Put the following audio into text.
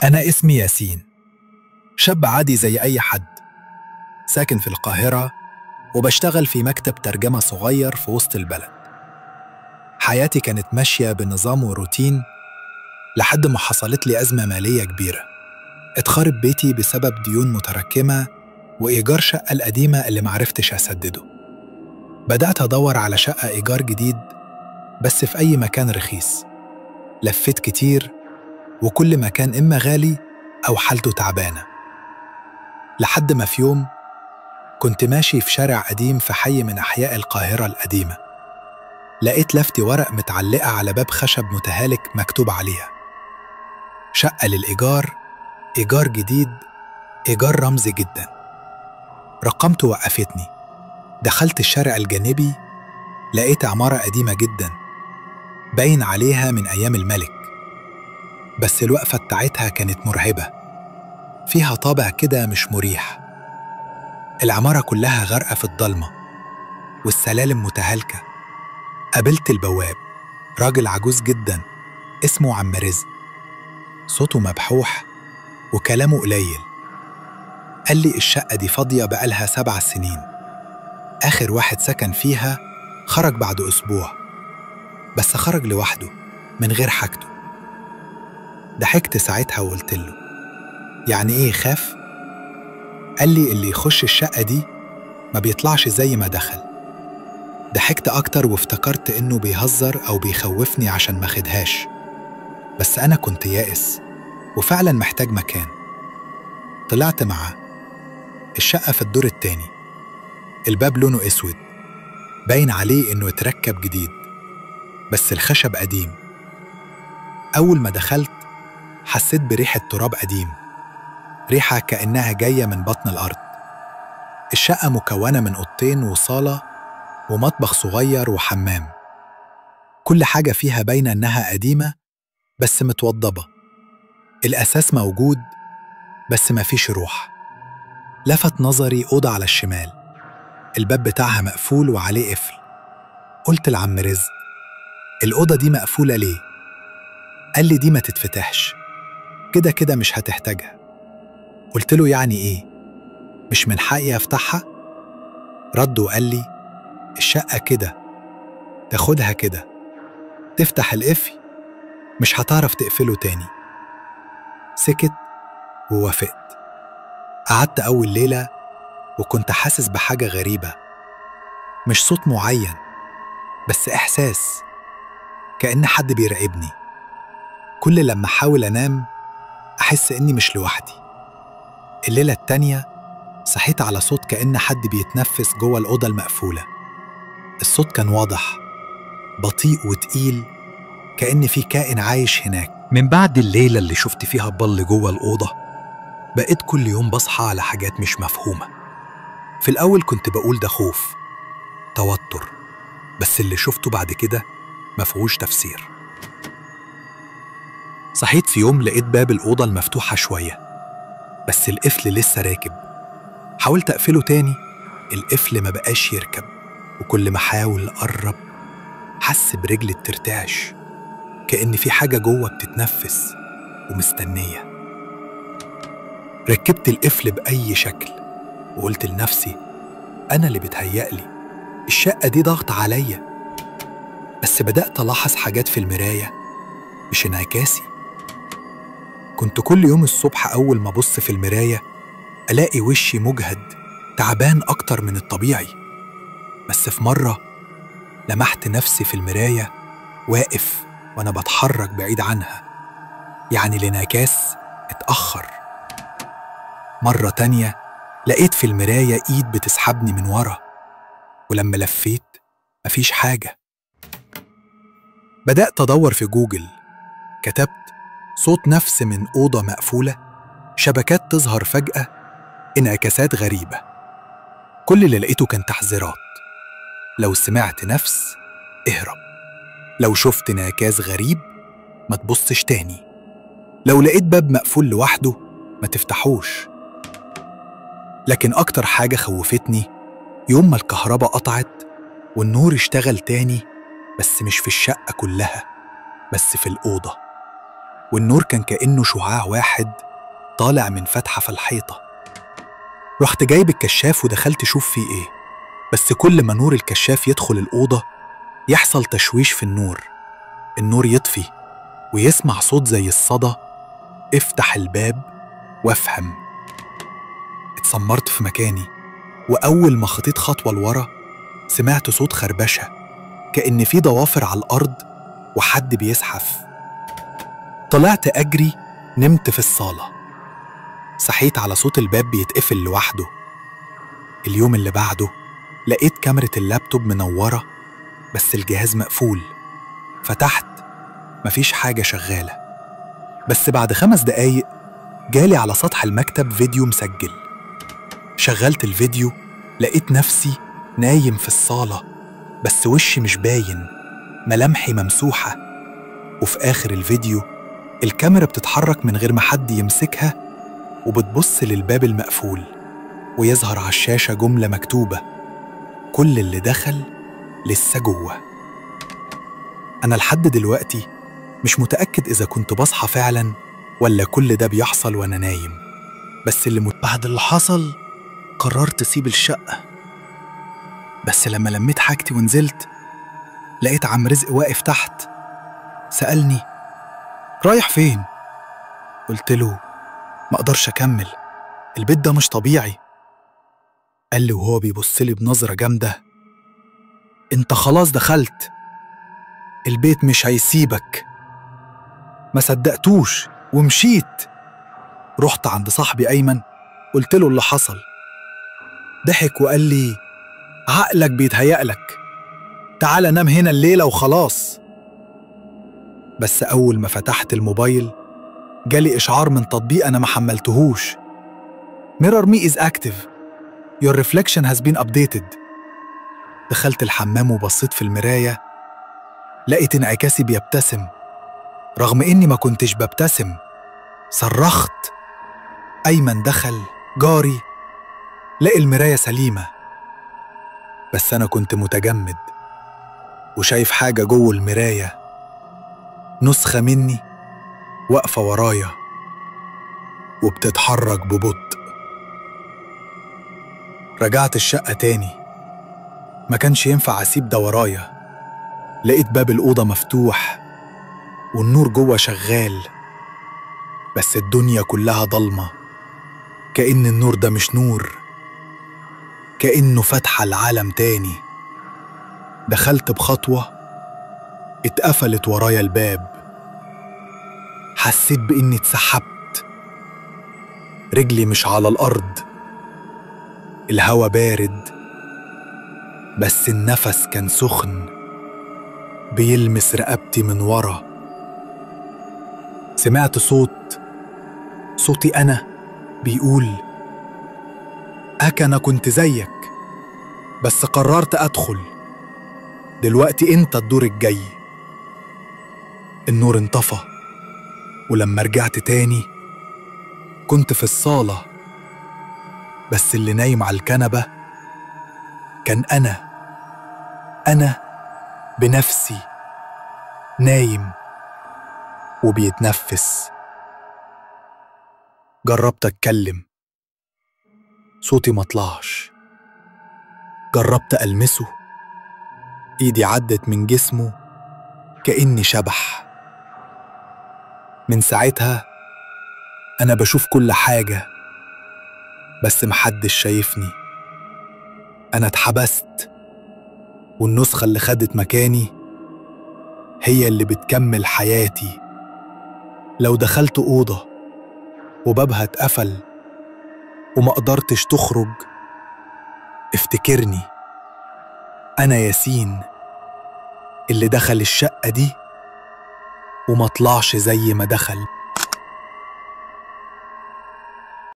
أنا اسمي ياسين، شاب عادي زي أي حد، ساكن في القاهرة وبشتغل في مكتب ترجمة صغير في وسط البلد. حياتي كانت ماشية بنظام وروتين لحد ما حصلت لي أزمة مالية كبيرة. اتخرب بيتي بسبب ديون متراكمة وإيجار شقة القديمة اللي معرفتش أسدده. بدأت أدور على شقة إيجار جديد بس في أي مكان رخيص. لفيت كتير وكل مكان إما غالي أو حالته تعبانة، لحد ما في يوم كنت ماشي في شارع قديم في حي من أحياء القاهرة القديمة، لقيت لفتي ورق متعلقة على باب خشب متهالك مكتوب عليها: شقة للإيجار، إيجار جديد، إيجار رمزي جدا. رقمته وقفتني. دخلت الشارع الجانبي، لقيت عمارة قديمة جدا باين عليها من أيام الملك، بس الوقفة بتاعتها كانت مرعبة، فيها طابع كده مش مريح. العمارة كلها غرقة في الضلمة والسلالم متهالكة. قابلت البواب، راجل عجوز جدا اسمه عم رزق، صوته مبحوح وكلامه قليل. قال لي الشقة دي فاضية بقالها 7 سنين، آخر واحد سكن فيها خرج بعد أسبوع، بس خرج لوحده من غير حاجته. ضحكت ساعتها وقلت له: يعني إيه خاف؟ قال لي اللي يخش الشقة دي ما بيطلعش زي ما دخل. ضحكت أكتر وافتكرت إنه بيهزر أو بيخوفني عشان ما خدهاش، بس أنا كنت يائس وفعلا محتاج مكان. طلعت معاه. الشقة في الدور التاني، الباب لونه أسود باين عليه إنه اتركب جديد، بس الخشب قديم. أول ما دخلت حسيت بريحة تراب قديم، ريحة كأنها جاية من بطن الأرض. الشقة مكونة من أوضتين وصالة ومطبخ صغير وحمام، كل حاجة فيها باينة إنها قديمة بس متوضبة. الأساس موجود بس مفيش روح. لفت نظري أوضة على الشمال، الباب بتاعها مقفول وعليه قفل. قلت لعم رزق: الأوضة دي مقفولة ليه؟ قال لي دي ما تتفتحش، كده كده مش هتحتاجها. قلت له يعني إيه؟ مش من حقي أفتحها؟ رد وقال لي: الشقة كده، تاخدها كده، تفتح القفل مش هتعرف تقفله تاني. سكت ووافقت. قعدت أول ليلة وكنت حاسس بحاجة غريبة، مش صوت معين بس إحساس كأن حد بيراقبني. كل لما أحاول أنام أحس إني مش لوحدي. الليلة التانية صحيت على صوت كأن حد بيتنفس جوه الأوضة المقفولة. الصوت كان واضح، بطيء وتقيل، كأن في كائن عايش هناك. من بعد الليلة اللي شفت فيها بل جوه الأوضة بقيت كل يوم بصحى على حاجات مش مفهومة. في الأول كنت بقول ده خوف، توتر، بس اللي شفته بعد كده مفهوش تفسير. صحيت في يوم لقيت باب الأوضة المفتوحة شوية بس القفل لسه راكب. حاولت أقفله تاني، القفل ما بقاش يركب، وكل ما أحاول أقرب حس برجلي بترتعش، كأن في حاجة جوه بتتنفس ومستنية. ركبت القفل بأي شكل وقلت لنفسي: أنا اللي بتهيألي، الشقة دي ضغط عليا. بس بدأت ألاحظ حاجات في المراية مش انعكاسي. كنت كل يوم الصبح أول ما أبص في المراية ألاقي وشي مجهد، تعبان أكتر من الطبيعي. بس في مرة لمحت نفسي في المراية واقف وأنا بتحرك بعيد عنها، يعني الانعكاس اتأخر. مرة تانية لقيت في المراية إيد بتسحبني من ورا، ولما لفيت مفيش حاجة. بدأت أدور في جوجل، كتبت صوت نفس من أوضة مقفولة، شبكات تظهر فجأة، انعكاسات غريبة. كل اللي لقيته كان تحذيرات: لو سمعت نفس اهرب، لو شفت انعكاس غريب ما تبصش تاني، لو لقيت باب مقفول لوحده ما تفتحوش. لكن أكتر حاجة خوفتني يوم ما الكهرباء قطعت والنور اشتغل تاني، بس مش في الشقة كلها، بس في الأوضة. والنور كان كأنه شعاع واحد طالع من فتحة في الحيطة. رحت جايب الكشاف ودخلت أشوف فيه إيه، بس كل ما نور الكشاف يدخل الأوضة يحصل تشويش في النور يطفي ويسمع صوت زي الصدى. افتح الباب وافهم. اتسمرت في مكاني، وأول ما خطيت خطوة لورا سمعت صوت خربشة، كأن في ضوافر على الأرض وحد بيزحف. طلعت أجري، نمت في الصالة. صحيت على صوت الباب بيتقفل لوحده. اليوم اللي بعده لقيت كاميرا اللابتوب منورة بس الجهاز مقفول. فتحت، مفيش حاجة شغالة. بس بعد 5 دقايق جالي على سطح المكتب فيديو مسجل. شغلت الفيديو، لقيت نفسي نايم في الصالة بس وشي مش باين، ملامحي ممسوحة. وفي آخر الفيديو الكاميرا بتتحرك من غير ما حد يمسكها وبتبص للباب المقفول، ويظهر على الشاشة جملة مكتوبة: كل اللي دخل لسه جوه. أنا لحد دلوقتي مش متأكد إذا كنت بصحى فعلا ولا كل ده بيحصل وأنا نايم. بس بعد اللي حصل قررت أسيب الشقة. بس لما لميت حاجتي ونزلت لقيت عم رزق واقف تحت. سألني: رايح فين؟ قلت له: ما أقدرش أكمل، البيت ده مش طبيعي. قال لي وهو بيبص لي بنظرة جامدة: أنت خلاص دخلت، البيت مش هيسيبك. ما صدقتوش ومشيت. رحت عند صاحبي أيمن، قلت له اللي حصل. ضحك وقال لي: عقلك بيتهيألك، تعال نام هنا الليلة وخلاص. بس أول ما فتحت الموبايل جالي إشعار من تطبيق أنا ما حملتهوش: Mirror me is active. Your reflection has been updated. دخلت الحمام وبصيت في المراية، لقيت انعكاسي بيبتسم رغم إني ما كنتش ببتسم. صرخت. أيمن دخل جاري، لقي المراية سليمة، بس أنا كنت متجمد وشايف حاجة جوه المراية، نسخة مني واقفة ورايا وبتتحرك ببطء. رجعت الشقة تاني، ما كانش ينفع أسيب ده ورايا. لقيت باب الأوضة مفتوح والنور جوه شغال، بس الدنيا كلها ضلمة، كأن النور ده مش نور، كأنه فتح العالم تاني. دخلت بخطوة، اتقفلت ورايا الباب. حسيت بإني اتسحبت، رجلي مش على الأرض، الهوا بارد بس النفس كان سخن بيلمس رقبتي من ورا. سمعت صوتي أنا بيقول: أنا كنت زيك بس قررت أدخل، دلوقتي أنت الدور الجاي. النور انطفى، ولما رجعت تاني كنت في الصالة، بس اللي نايم على الكنبة كان أنا بنفسي، نايم وبيتنفس. جربت أتكلم، صوتي مطلعش. جربت ألمسه، إيدي عدت من جسمه كأني شبح. من ساعتها أنا بشوف كل حاجة بس محدش شايفني. أنا اتحبست، والنسخة اللي خدت مكاني هي اللي بتكمل حياتي. لو دخلت أوضة وبابها اتقفل وما قدرتش تخرج، افتكرني، أنا ياسين اللي دخل الشقة دي وما طلعش زي ما دخل.